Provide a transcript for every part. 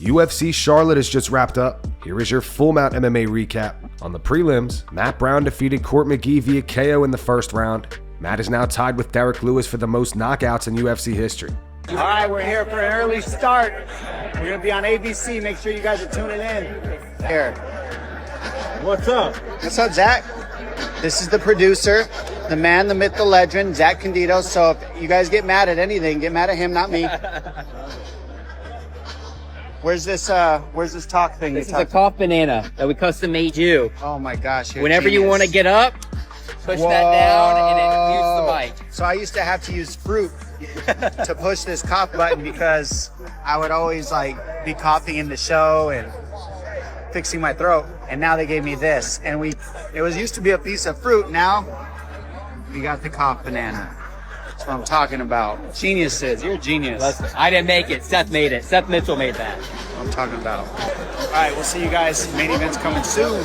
UFC Charlotte has just wrapped up. Here is your full mount MMA recap. On the prelims, Matt Brown defeated Court McGee via KO in the first round. Matt is now tied with Derek Lewis for the most knockouts in UFC history. All right, we're here for an early start. We're going to be on ABC. Make sure you guys are tuning in. Here. What's up? What's up, Zach? This is the producer, the man, the myth, the legend, Zach Candido. So if you guys get mad at anything, get mad at him, not me. Where's this talk thing? This is a cough banana that we custom made you. Oh my gosh. Whenever you want to get up, push that down and it mutes the mic. So I used to have to use fruit to push this cough button because I would always be coughing in the show and fixing my throat. And now they gave me this. And it was used to be a piece of fruit. Now we got the cough banana. That's what I'm talking about. Geniuses. You're a genius. Listen, I didn't make it. Seth made it. Seth Mitchell made that. I'm talking about. All right, we'll see you guys. Main event's coming soon.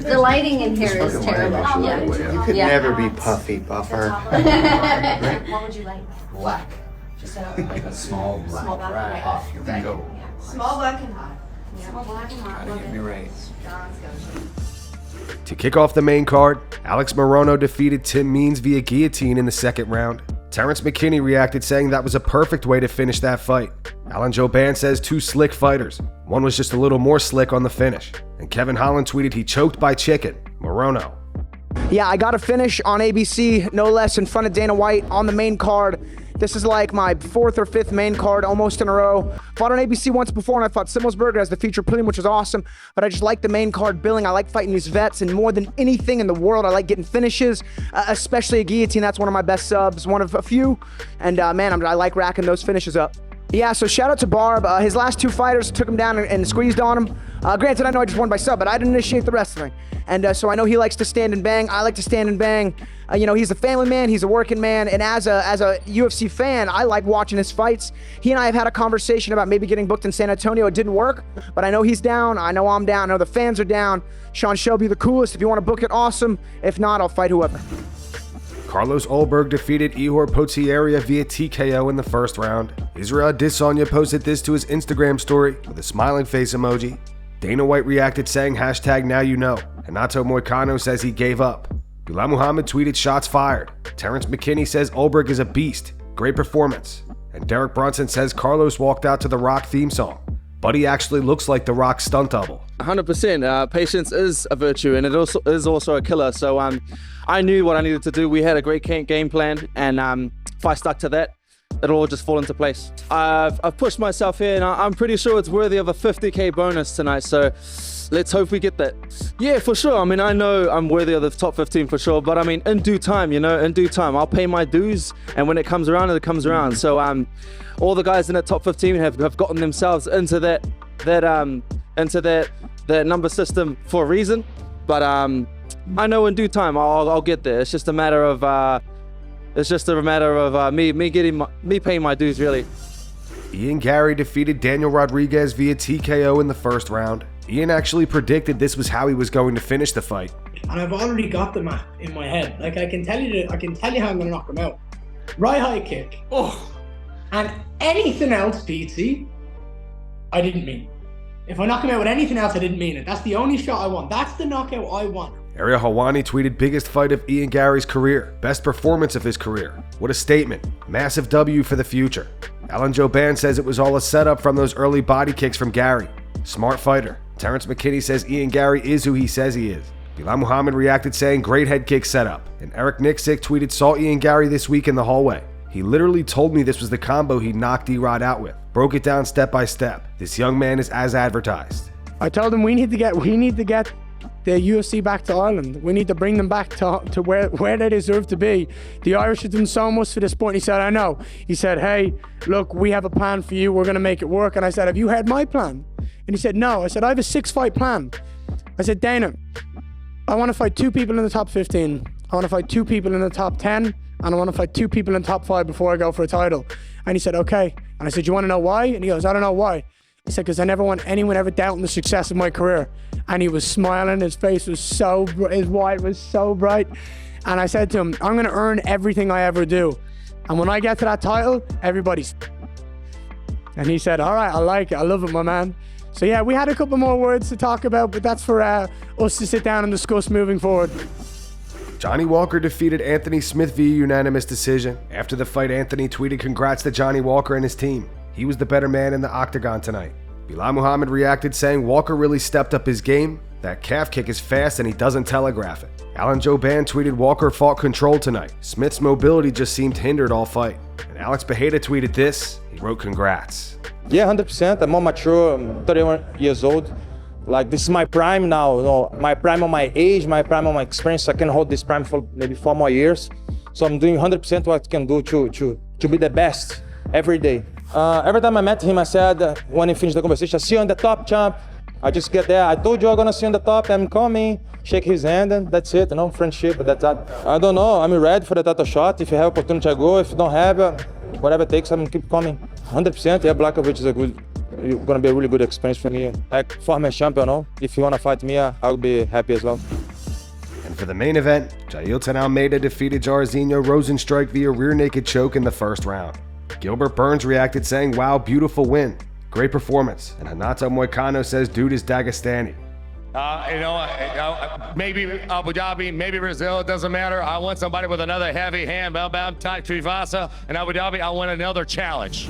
The lighting in here is terrible. You could never be puffy, buffer. What would you like? Black. Just like a small black hot. Go. Small black and hot. Small black and hot. Get me right. To kick off the main card, Alex Morono defeated Tim Means via guillotine in the second round. Terrence McKinney reacted saying that was a perfect way to finish that fight. Alan Jouban says two slick fighters. One was just a little more slick on the finish. And Kevin Holland tweeted he choked by chicken. Morono. Yeah, I got a finish on ABC, no less, in front of Dana White on the main card. This is like my fourth or fifth main card, almost in a row. Fought on ABC once before, and I fought Simmelsberger as the feature prelim, which was awesome. But I just like the main card billing. I like fighting these vets, and more than anything in the world, I like getting finishes, especially a guillotine. That's one of my best subs, one of a few. And man, I like racking those finishes up. Yeah, so shout out to Barb. His last two fighters took him down and squeezed on him. Granted, I know I just won by sub, but I didn't initiate the wrestling. And so I know he likes to stand and bang. I like to stand and bang. He's a family man. He's a working man. And as a UFC fan, I like watching his fights. He and I have had a conversation about maybe getting booked in San Antonio. It didn't work, but I know he's down. I know I'm down. I know the fans are down. Sean Shelby, the coolest. If you want to book it, awesome. If not, I'll fight whoever. Carlos Ulberg defeated Ihor Potieria via TKO in the first round. Israel Adesanya posted this to his Instagram story with a smiling face emoji. Dana White reacted saying #NowYouKnow. Hanato Moicano says he gave up. Bilal Muhammad tweeted shots fired. Terrence McKinney says Ulberg is a beast. Great performance. And Derek Brunson says Carlos walked out to the Rock theme song. Buddy actually looks like the Rock stunt double. 100%. Patience is a virtue, and it also is a killer. So I knew what I needed to do. We had a great game plan, and if I stuck to that, it'll all just fall into place. I've pushed myself here, and I'm pretty sure it's worthy of a 50K bonus tonight. So let's hope we get that. Yeah, for sure. I mean, I know I'm worthy of the top 15 for sure, but I mean, in due time, in due time, I'll pay my dues, and when it comes around, it comes around. So all the guys in that top 15 have gotten themselves into that number system for a reason, but I know in due time I'll get there. It's just a matter of me paying my dues, really. Ian Gary defeated Daniel Rodriguez via TKO in the first round. Ian actually predicted this was how he was going to finish the fight. And I've already got the map in my head. Like I can tell you how I'm gonna knock him out. Right high kick. Oh. And anything else, Pete, I didn't mean. If I knock him out with anything else, I didn't mean it. That's the only shot I want. That's the knockout I want. Ariel Helwani tweeted biggest fight of Ian Gary's career. Best performance of his career. What a statement. Massive W for the future. Alan Jouban says it was all a setup from those early body kicks from Gary. Smart fighter. Terrence McKinney says Ian Gary is who he says he is. Bilal Muhammad reacted saying great head kick setup. And Eric Nixick tweeted saw Ian Gary this week in the hallway. He literally told me this was the combo he knocked D-Rod out with. Broke it down step by step. This young man is as advertised. I told him we need to get the UFC back to Ireland. We need to bring them back to where they deserve to be. The Irish have done so much for this point. He said, I know. He said, hey, look, we have a plan for you. We're going to make it work. And I said, have you heard my plan? And he said, no. I said, I have a 6-fight plan. I said, Dana, I want to fight 2 people in the top 15. I want to fight 2 people in the top 10. And I want to fight 2 people in the top 5 before I go for a title. And he said, okay. And I said, you want to know why? And he goes, I don't know why. He said, because I never want anyone ever doubting the success of my career. And he was smiling. His face was his white was so bright. And I said to him, I'm going to earn everything I ever do. And when I get to that title, everybody's. And he said, all right, I like it. I love it, my man. So yeah, we had a couple more words to talk about, but that's for us to sit down and discuss moving forward. Johnny Walker defeated Anthony Smith via unanimous decision. After the fight, Anthony tweeted congrats to Johnny Walker and his team. He was the better man in the octagon tonight. Bilal Muhammad reacted saying Walker really stepped up his game. That calf kick is fast and he doesn't telegraph it. Alan Joban tweeted Walker fought control tonight. Smith's mobility just seemed hindered all fight. And Alex Pereira tweeted this. He wrote congrats. Yeah, 100%. I'm more mature. I'm 31 years old. Like, this is my prime now. You know, my prime on my age, my prime on my experience. I can hold this prime for maybe 4 more years. So I'm doing 100% what I can do to be the best every day. Every time I met him, I said, when he finished the conversation, I see you on the top, champ. I just get there. I told you I'm gonna see you on the top. I'm coming. Shake his hand, and that's it. You know, friendship. That's that. I don't know. I'm ready for the title shot. If you have opportunity, I go. If you don't have, whatever it takes, I'm keep coming. 100%. Yeah, Blachowicz is gonna be a really good experience for me. Like former champion, no? If you wanna fight me, I'll be happy as well. And for the main event, Jailton Almeida defeated Jairzinho Rosenstrike via rear naked choke in the first round. Gilbert Burns reacted saying, wow, beautiful win. Great performance. And Hanato Moicano says dude is Dagestani. Maybe Abu Dhabi, maybe Brazil, it doesn't matter. I want somebody with another heavy hand. Trivasa and Abu Dhabi, I want another challenge.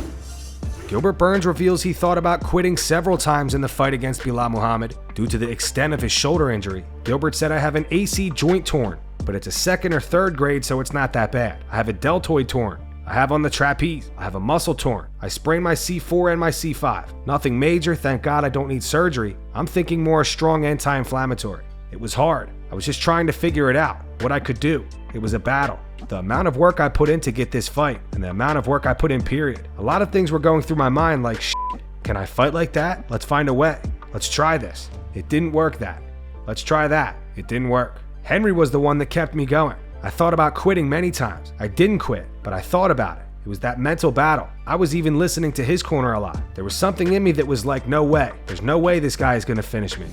Gilbert Burns reveals he thought about quitting several times in the fight against Bilal Muhammad due to the extent of his shoulder injury. Gilbert said, I have an AC joint torn, but it's a 2nd or 3rd grade, so it's not that bad. I have a deltoid torn. I have on the trapeze. I have a muscle torn. I sprained my C4 and my C5. Nothing major, thank God I don't need surgery. I'm thinking more a strong anti-inflammatory. It was hard. I was just trying to figure it out, what I could do. It was a battle. The amount of work I put in to get this fight, and the amount of work I put in period. A lot of things were going through my mind like, shit, can I fight like that? Let's find a way. Let's try this. It didn't work that. Let's try that. It didn't work. Henry was the one that kept me going. I thought about quitting many times. I didn't quit, but I thought about it. It was that mental battle. I was even listening to his corner a lot. There was something in me that was like, no way. There's no way this guy is going to finish me.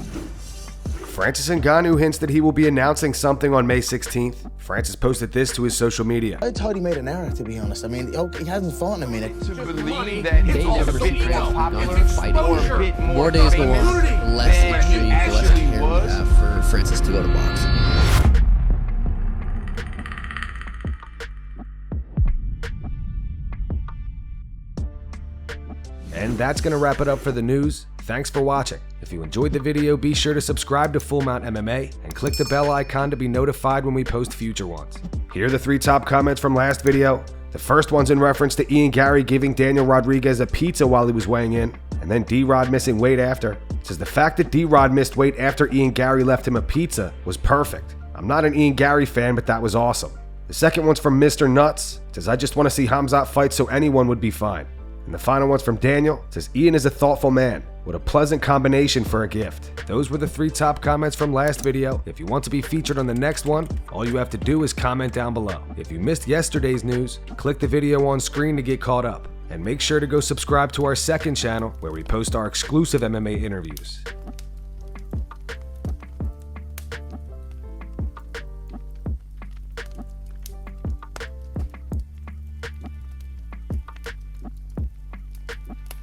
Francis Ngannou hints that he will be announcing something on May 16th. Francis posted this to his social media. I thought he made an error, to be honest. I mean, he hasn't fought in a minute. To believe that they never see Francis popular fighting. More days go on, the less intrigue, the less care we have for Francis to go to boxing. And that's going to wrap it up for the news. Thanks for watching. If you enjoyed the video, be sure to subscribe to Full Mount MMA and click the bell icon to be notified when we post future ones. Here are the 3 top comments from last video. The first one's in reference to Ian Garry giving Daniel Rodriguez a pizza while he was weighing in, and then D-Rod missing weight after. It says the fact that D-Rod missed weight after Ian Garry left him a pizza was perfect. I'm not an Ian Garry fan, but that was awesome. The second one's from Mr. Nuts. It says, I just want to see Khamzat fight so anyone would be fine. And the final one's from Daniel. It says, Ian is a thoughtful man. What a pleasant combination for a gift. Those were the 3 top comments from last video. If you want to be featured on the next one, all you have to do is comment down below. If you missed yesterday's news, click the video on screen to get caught up. And make sure to go subscribe to our second channel where we post our exclusive MMA interviews.